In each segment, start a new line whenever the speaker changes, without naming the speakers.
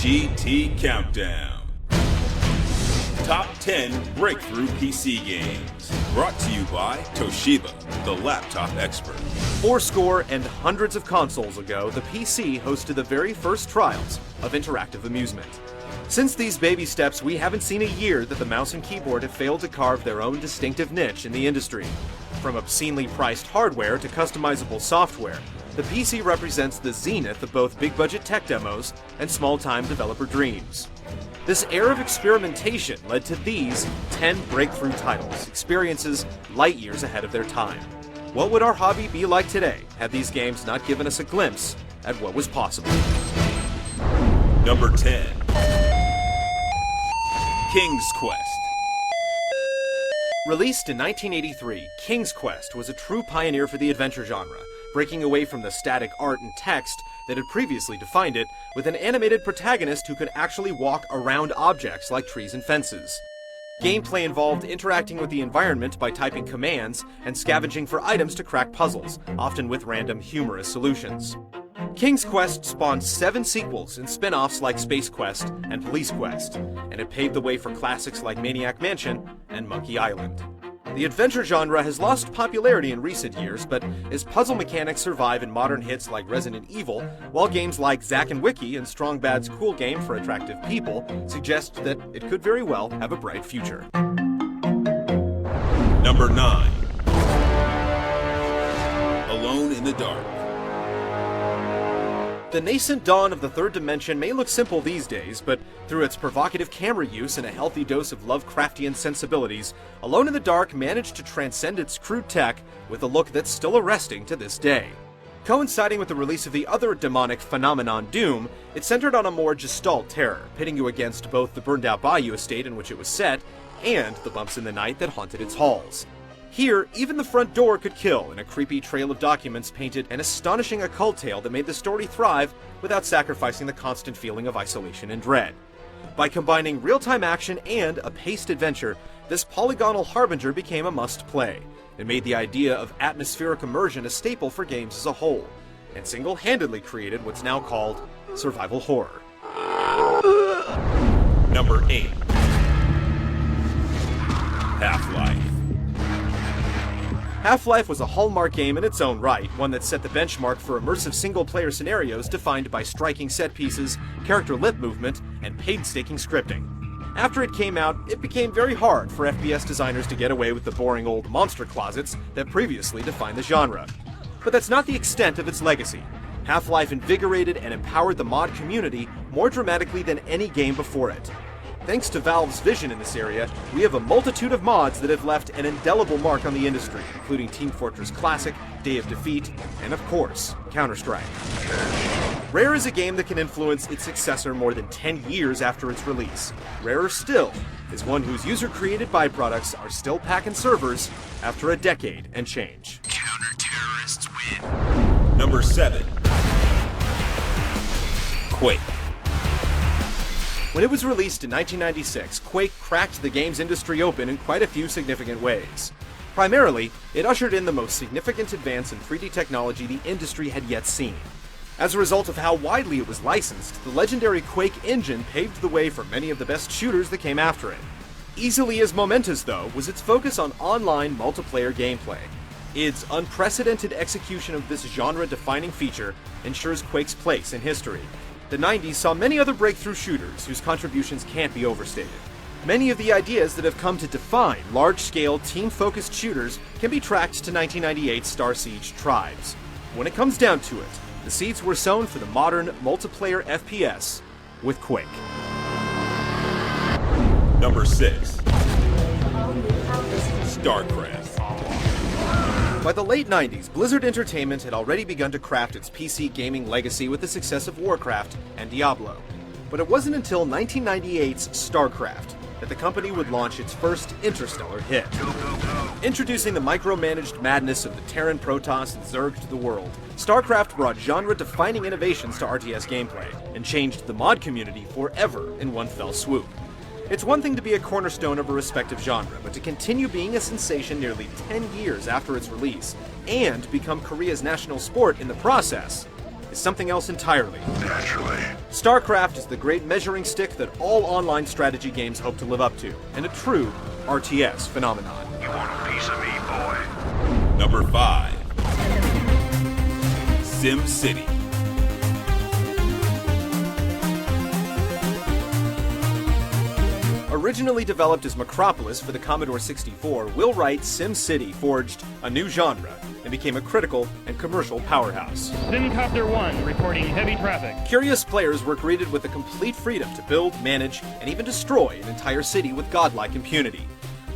GT Countdown. Top 10 Breakthrough PC Games. Brought to you by Toshiba, the laptop expert.
Fourscore and hundreds of consoles ago, the PC hosted the very first trials of interactive amusement. Since these baby steps, we haven't seen a year that the mouse and keyboard have failed to carve their own distinctive niche in the industry. From obscenely priced hardware to customizable software, the PC represents the zenith of both big-budget tech demos and small-time developer dreams. This era of experimentation led to these 10 breakthrough titles, experiences light years ahead of their time. What would our hobby be like today had these games not given us a glimpse at what was possible?
Number 10. King's Quest.
Released in 1983, King's Quest was a true pioneer for the adventure genre, breaking away from the static art and text that had previously defined it, with an animated protagonist who could actually walk around objects like trees and fences. Gameplay involved interacting with the environment by typing commands and scavenging for items to crack puzzles, often with random humorous solutions. King's Quest spawned 7 sequels and spin-offs like Space Quest and Police Quest, and it paved the way for classics like Maniac Mansion and Monkey Island. The adventure genre has lost popularity in recent years, but as puzzle mechanics survive in modern hits like Resident Evil, while games like Zack and Wiki and Strong Bad's Cool Game for Attractive People suggest that it could very well have a bright future.
Number 9. Alone in the Dark.
The nascent dawn of the third dimension may look simple these days, but through its provocative camera use and a healthy dose of Lovecraftian sensibilities, Alone in the Dark managed to transcend its crude tech with a look that's still arresting to this day. Coinciding with the release of the other demonic phenomenon Doom, it centered on a more gestalt terror, pitting you against both the burned-out bayou estate in which it was set and the bumps in the night that haunted its halls. Here, even the front door could kill, and a creepy trail of documents painted an astonishing occult tale that made the story thrive without sacrificing the constant feeling of isolation and dread. By combining real-time action and a paced adventure, this polygonal harbinger became a must-play. It made the idea of atmospheric immersion a staple for games as a whole, and single-handedly created what's now called survival horror.
Number 8. Half-Life.
Half-Life was a hallmark game in its own right, one that set the benchmark for immersive single-player scenarios defined by striking set pieces, character lip movement, and painstaking scripting. After it came out, it became very hard for FPS designers to get away with the boring old monster closets that previously defined the genre. But that's not the extent of its legacy. Half-Life invigorated and empowered the mod community more dramatically than any game before it. Thanks to Valve's vision in this area, we have a multitude of mods that have left an indelible mark on the industry, including Team Fortress Classic, Day of Defeat, and of course, Counter-Strike. Rare is a game that can influence its successor more than 10 years after its release. Rarer still is one whose user-created byproducts are still packing servers after a decade and change.
Counter-terrorists win. Number 7. Quake.
When it was released in 1996, Quake cracked the games industry open in quite a few significant ways. Primarily, it ushered in the most significant advance in 3D technology the industry had yet seen. As a result of how widely it was licensed, the legendary Quake engine paved the way for many of the best shooters that came after it. Easily as momentous, though, was its focus on online multiplayer gameplay. Its unprecedented execution of this genre-defining feature ensures Quake's place in history. The 90s saw many other breakthrough shooters whose contributions can't be overstated. Many of the ideas that have come to define large-scale, team-focused shooters can be tracked to 1998's Star Siege Tribes. When it comes down to it, the seeds were sown for the modern multiplayer FPS with Quake.
Number 6. StarCraft.
By the late 90s, Blizzard Entertainment had already begun to craft its PC gaming legacy with the success of Warcraft and Diablo. But it wasn't until 1998's StarCraft that the company would launch its first interstellar hit. Introducing the micromanaged madness of the Terran Protoss and Zerg to the world, StarCraft brought genre-defining innovations to RTS gameplay and changed the mod community forever in one fell swoop. It's one thing to be a cornerstone of a respective genre, but to continue being a sensation nearly 10 years after its release, and become Korea's national sport in the process, is something else entirely.
Naturally.
StarCraft is the great measuring stick that all online strategy games hope to live up to, and a true RTS phenomenon.
You want a piece of me, boy?
Number 5. Sim City.
Originally developed as Macropolis for the Commodore 64, Will Wright's Sim City forged a new genre and became a critical and commercial powerhouse.
Simcopter 1 reporting heavy traffic.
Curious players were greeted with the complete freedom to build, manage, and even destroy an entire city with godlike impunity.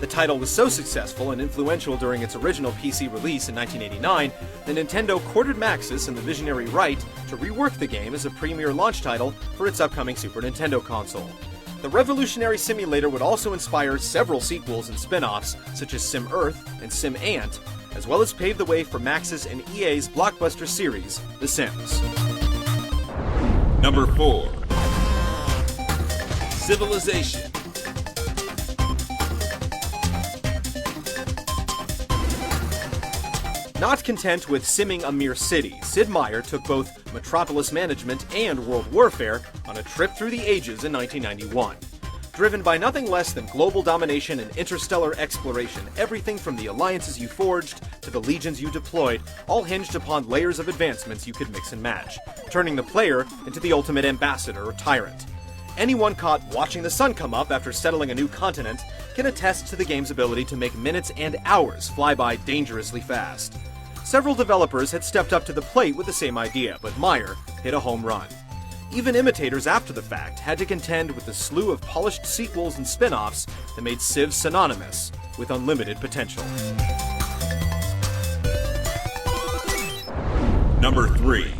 The title was so successful and influential during its original PC release in 1989 that Nintendo courted Maxis and the visionary Wright to rework the game as a premier launch title for its upcoming Super Nintendo console. The revolutionary simulator would also inspire several sequels and spin-offs, such as Sim Earth and Sim Ant, as well as pave the way for Maxis and EA's blockbuster series, The Sims.
Number 4. Civilization.
Not content with simming a mere city, Sid Meier took both Metropolis Management and World Warfare on a trip through the ages in 1991. Driven by nothing less than global domination and interstellar exploration, everything from the alliances you forged to the legions you deployed all hinged upon layers of advancements you could mix and match, turning the player into the ultimate ambassador or tyrant. Anyone caught watching the sun come up after settling a new continent can attest to the game's ability to make minutes and hours fly by dangerously fast. Several developers had stepped up to the plate with the same idea, but Meier hit a home run. Even imitators after the fact had to contend with the slew of polished sequels and spin-offs that made Civ synonymous with unlimited potential.
Number 3.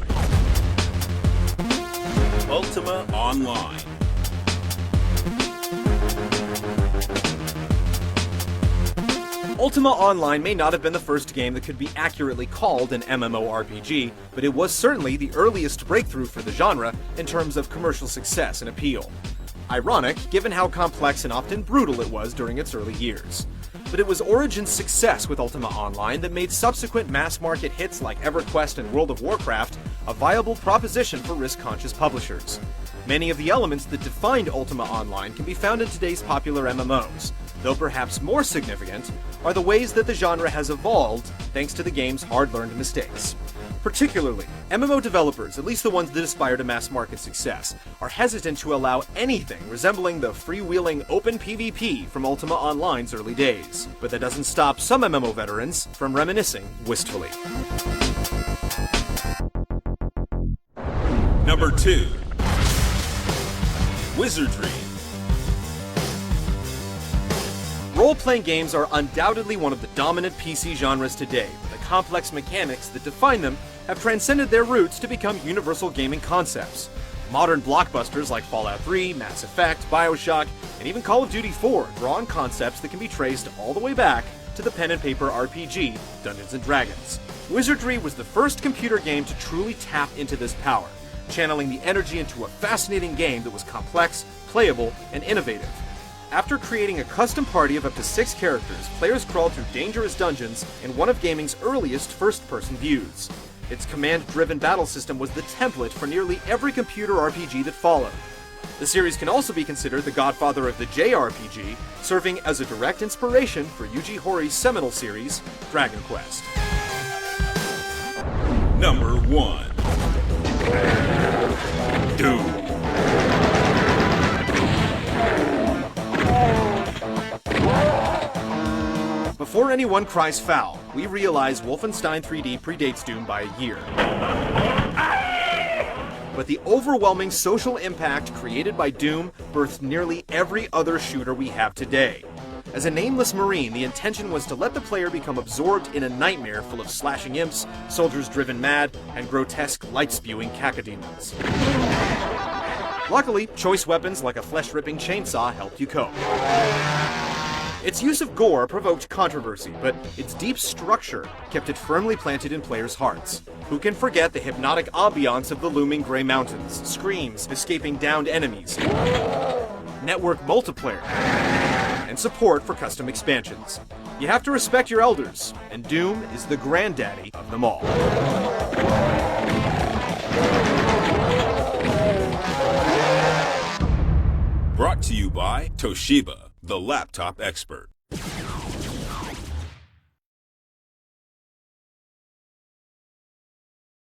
Ultima Online.
Ultima Online may not have been the first game that could be accurately called an MMORPG, but it was certainly the earliest breakthrough for the genre in terms of commercial success and appeal. Ironic, given how complex and often brutal it was during its early years. But it was Origin's success with Ultima Online that made subsequent mass-market hits like EverQuest and World of Warcraft a viable proposition for risk-conscious publishers. Many of the elements that defined Ultima Online can be found in today's popular MMOs, though perhaps more significant are the ways that the genre has evolved thanks to the game's hard-learned mistakes. Particularly, MMO developers, at least the ones that aspire to mass-market success, are hesitant to allow anything resembling the freewheeling open PvP from Ultima Online's early days. But that doesn't stop some MMO veterans from reminiscing wistfully.
Number 2. Wizardry.
Role-playing games are undoubtedly one of the dominant PC genres today, but the complex mechanics that define them have transcended their roots to become universal gaming concepts. Modern blockbusters like Fallout 3, Mass Effect, BioShock, and even Call of Duty 4 draw on concepts that can be traced all the way back to the pen-and-paper RPG, Dungeons & Dragons. Wizardry was the first computer game to truly tap into this power, channeling the energy into a fascinating game that was complex, playable, and innovative. After creating a custom party of up to 6 characters, players crawled through dangerous dungeons in one of gaming's earliest first-person views. Its command-driven battle system was the template for nearly every computer RPG that followed. The series can also be considered the godfather of the JRPG, serving as a direct inspiration for Yuji Horíi's seminal series, Dragon Quest.
Number 1. Doom.
Before anyone cries foul, we realize Wolfenstein 3D predates Doom by a year. But the overwhelming social impact created by Doom birthed nearly every other shooter we have today. As a nameless marine, the intention was to let the player become absorbed in a nightmare full of slashing imps, soldiers driven mad, and grotesque light-spewing cacodemons. Luckily, choice weapons like a flesh-ripping chainsaw helped you cope. Its use of gore provoked controversy, but its deep structure kept it firmly planted in players' hearts. Who can forget the hypnotic ambiance of the looming Grey Mountains, screams, escaping downed enemies, network multiplayer, and support for custom expansions. You have to respect your elders, and Doom is the granddaddy of them all.
Brought to you by Toshiba, the laptop expert.